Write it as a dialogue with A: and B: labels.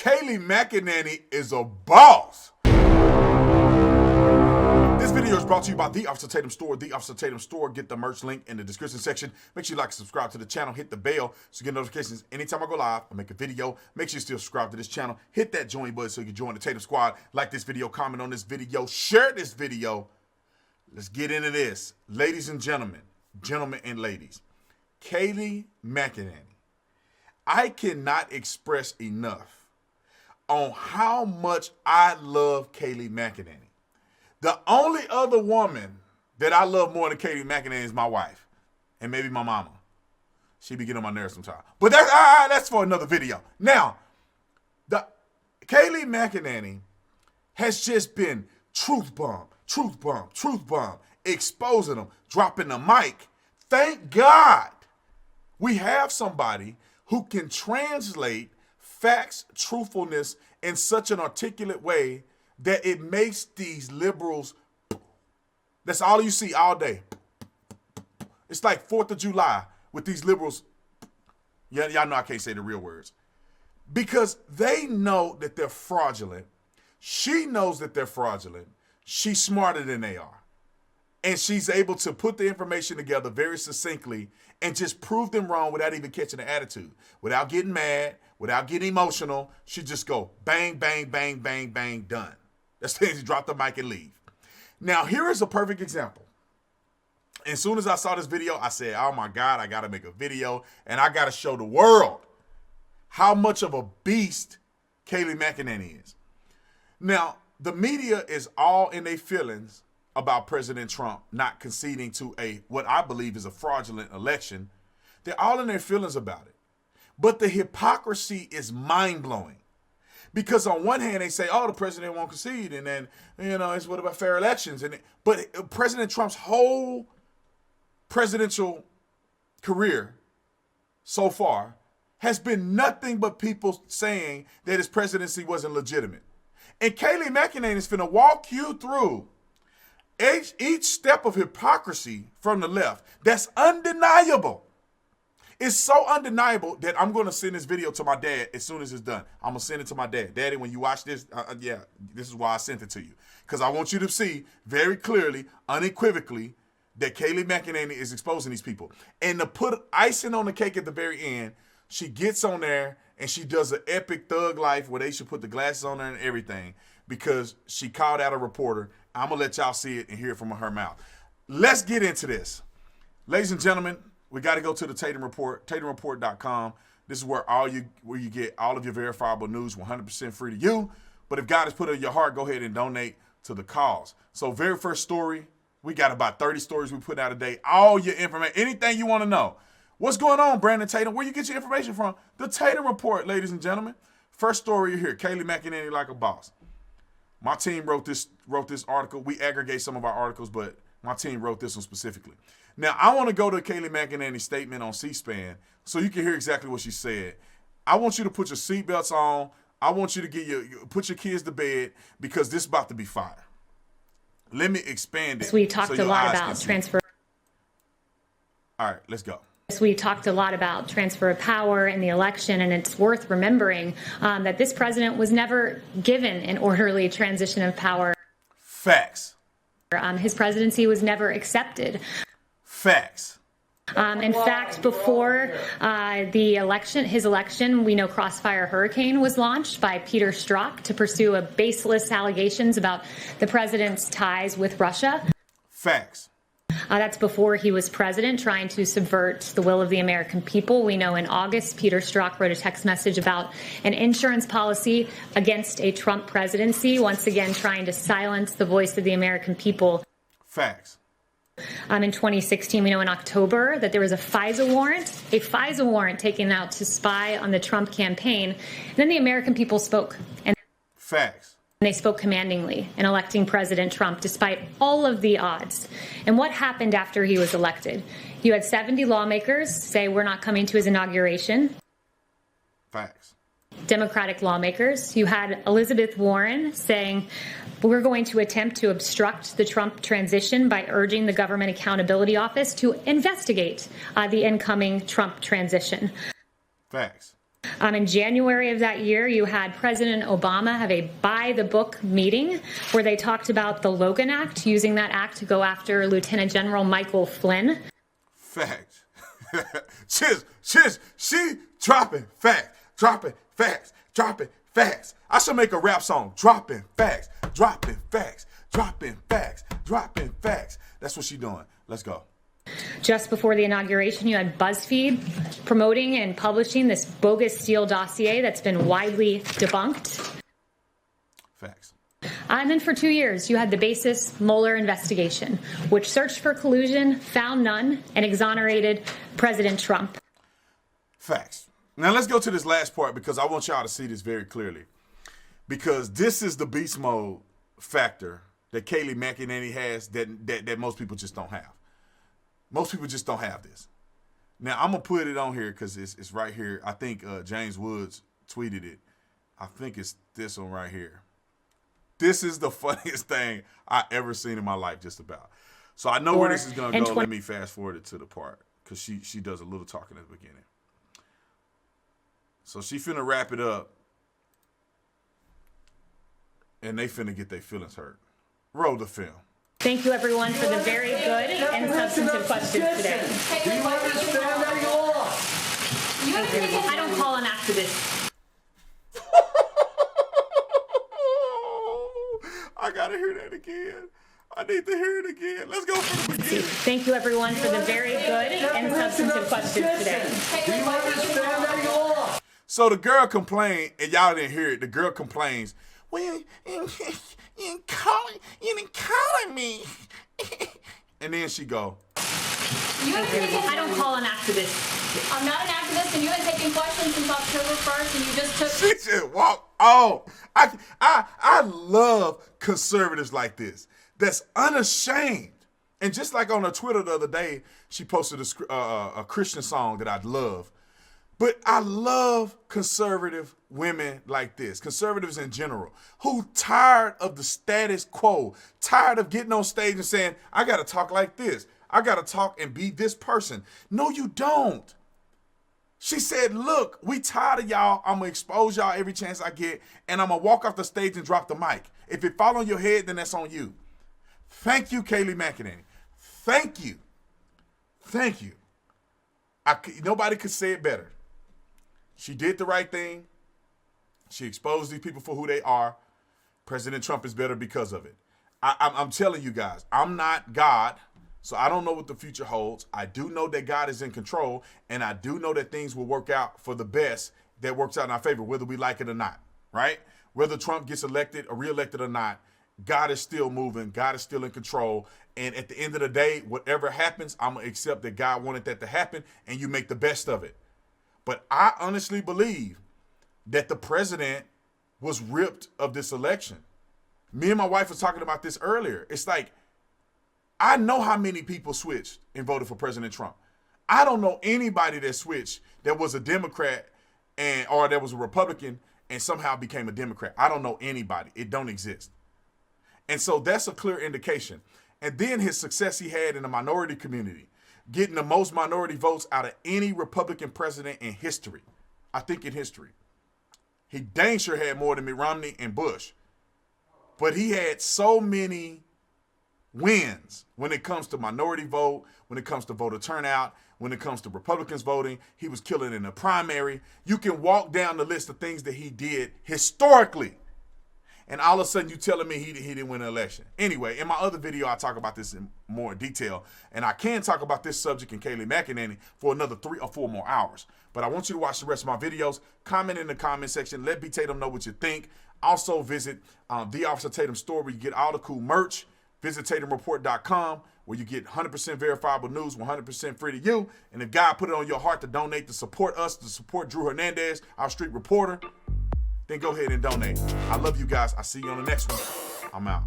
A: Kayleigh Mcenany is a boss. This video is brought to you by The Officer Tatum Store. The Officer Tatum Store. Get the merch link in the description section. Make sure you like and subscribe to the channel. Hit the bell so you get notifications anytime I go live or make a video. Make sure you still subscribe to this channel. Hit that join button so you can join the Tatum Squad. Like this video, comment on this video, share this video. Let's get into this. Ladies and gentlemen, gentlemen and ladies, Kayleigh Mcenany. I cannot express enough on how much I love Kayleigh Mcenany. The only other woman that I love more than Kayleigh Mcenany is my wife, and maybe my mama. She be getting on my nerves sometimes. But that's for another video. Now, the Kayleigh Mcenany has just been truth bomb, exposing them, dropping the mic. Thank God we have somebody who can translate facts, truthfulness in such an articulate way that it makes these liberals, that's all you see all day. It's like 4th of July with these liberals. Yeah, y'all know I can't say the real words. Because they know that they're fraudulent. She knows that they're fraudulent. She's smarter than they are. And she's able to put the information together very succinctly and just prove them wrong without even catching the attitude. Without getting mad, without getting emotional, she just go bang, bang, bang, bang, bang, done. That's the thing, you drop the mic and leave. Now, here is a perfect example. As soon as I saw this video, I said, oh my God, I got to make a video and I got to show the world how much of a beast Kayleigh Mcenany is. Now, the media is all in their feelings about President Trump not conceding to what I believe is a fraudulent election. They're all in their feelings about it. But the hypocrisy is mind-blowing. Because on one hand, they say, oh, the president won't concede. And then, it's what about fair elections? But President Trump's whole presidential career so far has been nothing but people saying that his presidency wasn't legitimate. And Kayleigh Mcenany is finna walk you through each step of hypocrisy from the left. That's undeniable. It's so undeniable that I'm going to send this video to my dad as soon as it's done. I'm going to send it to my dad. Daddy, when you watch this, this is why I sent it to you. Because I want you to see very clearly, unequivocally, that Kayleigh Mcenany is exposing these people. And to put icing on the cake at the very end, she gets on there and she does an epic thug life where they should put the glasses on her and everything because she called out a reporter. I'm going to let y'all see it and hear it from her mouth. Let's get into this. Ladies and gentlemen, we got to go to the Tatum Report, TatumReport.com. This is where you get all of your verifiable news, 100% free to you. But if God has put it in your heart, go ahead and donate to the cause. So very first story, we got about 30 stories we put out a day. All your information, anything you want to know. What's going on, Brandon Tatum? Where you get your information from? The Tatum Report, ladies and gentlemen. First story you hear, Kayleigh Mcenany like a boss. My team wrote this article. We aggregate some of our articles, but my team wrote this one specifically. Now, I want to go to Kayleigh Mcenany's statement on C-SPAN so you can hear exactly what she said. I want you to put your seatbelts on. I want you to put your kids to bed because this is about to be fire. Let me expand it.
B: We talked a lot about transfer.
A: All right, let's go.
B: We talked a lot about transfer of power in the election, and it's worth remembering that this president was never given an orderly transition of power.
A: Facts.
B: His presidency was never accepted.
A: Facts.
B: In fact, before his election, we know Crossfire Hurricane was launched by Peter Strzok to pursue baseless allegations about the president's ties with Russia.
A: Facts.
B: That's before he was president, trying to subvert the will of the American people. We know in August, Peter Strzok wrote a text message about an insurance policy against a Trump presidency, once again trying to silence the voice of the American people.
A: Facts.
B: In 2016, we know in October that there was a FISA warrant taken out to spy on the Trump campaign. And then the American people spoke. And
A: facts.
B: They spoke commandingly in electing President Trump despite all of the odds. And what happened after he was elected? You had 70 lawmakers say we're not coming to his inauguration.
A: Facts.
B: Democratic lawmakers. You had Elizabeth Warren saying we're going to attempt to obstruct the Trump transition by urging the Government Accountability Office to investigate the incoming Trump transition.
A: Facts.
B: In January of that year, you had President Obama have a by-the-book meeting where they talked about the Logan Act, using that act to go after Lieutenant General Michael Flynn.
A: Facts. She dropping facts, dropping facts, dropping facts. I should make a rap song. Dropping facts, dropping facts, dropping facts, dropping facts. That's what she doing. Let's go.
B: Just before the inauguration, you had BuzzFeed promoting and publishing this bogus Steele dossier that's been widely debunked.
A: Facts.
B: And then for 2 years, you had the basis Mueller investigation, which searched for collusion, found none, and exonerated President Trump.
A: Facts. Now let's go to this last part because I want y'all to see this very clearly. Because this is the beast mode factor that Kayleigh Mcenany has that most people just don't have. Most people just don't have this. Now, I'm going to put it on here because it's right here. I think James Woods tweeted it. I think it's this one right here. This is the funniest thing I ever seen in my life, just about. So I know where this is going to go. Let me fast forward it to the part because she does a little talking at the beginning. So she finna wrap it up. And they finna get their feelings hurt. Roll the film.
B: Thank you, everyone, for the very good and substantive questions today.
C: Do you understand that law?
B: I don't call an activist.
A: I gotta hear that again. I need to hear it again. Let's go from the beginning.
B: Thank you, everyone, for the very good and substantive questions today.
C: Do you understand that law?
A: So the girl complained, and y'all didn't hear it. The girl complains, well, you didn't calling me. And then she go,
B: I don't call an activist.
D: I'm not an activist, and you have taken questions since October 1st, and you just took...
A: she just walked. Oh, I love conservatives like this. That's unashamed. And just like on her Twitter the other day, she posted a Christian song that I love. But I love conservative women like this, conservatives in general, who tired of the status quo, tired of getting on stage and saying, I got to talk like this. I got to talk and be this person. No, you don't. She said, look, we tired of y'all. I'm going to expose y'all every chance I get, and I'm going to walk off the stage and drop the mic. If it fall on your head, then that's on you. Thank you, Kayleigh Mcenany. Thank you. Thank you. Nobody could say it better. She did the right thing. She exposed these people for who they are. President Trump is better because of it. I'm telling you guys, I'm not God, so I don't know what the future holds. I do know that God is in control, and I do know that things will work out for the best that works out in our favor, whether we like it or not, right? Whether Trump gets elected or reelected or not, God is still moving. God is still in control. And at the end of the day, whatever happens, I'm going to accept that God wanted that to happen, and you make the best of it. But I honestly believe that the president was ripped of this election. Me and my wife was talking about this earlier. It's like, I know how many people switched and voted for President Trump. I don't know anybody that switched that was a Democrat or that was a Republican and somehow became a Democrat. I don't know anybody. It don't exist. And so that's a clear indication. And then his success he had in the minority community, getting the most minority votes out of any Republican president in history. I think in history. He dang sure had more than Mitt Romney and Bush. But he had so many wins when it comes to minority vote, when it comes to voter turnout, when it comes to Republicans voting. He was killing in the primary. You can walk down the list of things that he did historically. And all of a sudden, you telling me he didn't win the election. Anyway, in my other video, I talk about this in more detail. And I can talk about this subject in Kayleigh Mcenany for another 3 or 4 more hours. But I want you to watch the rest of my videos. Comment in the comment section. Let B. Tatum know what you think. Also, visit The Officer Tatum store where you get all the cool merch. Visit TatumReport.com where you get 100% verifiable news, 100% free to you. And if God put it on your heart to donate to support us, to support Drew Hernandez, our street reporter, then go ahead and donate. I love you guys. I'll see you on the next one. I'm out.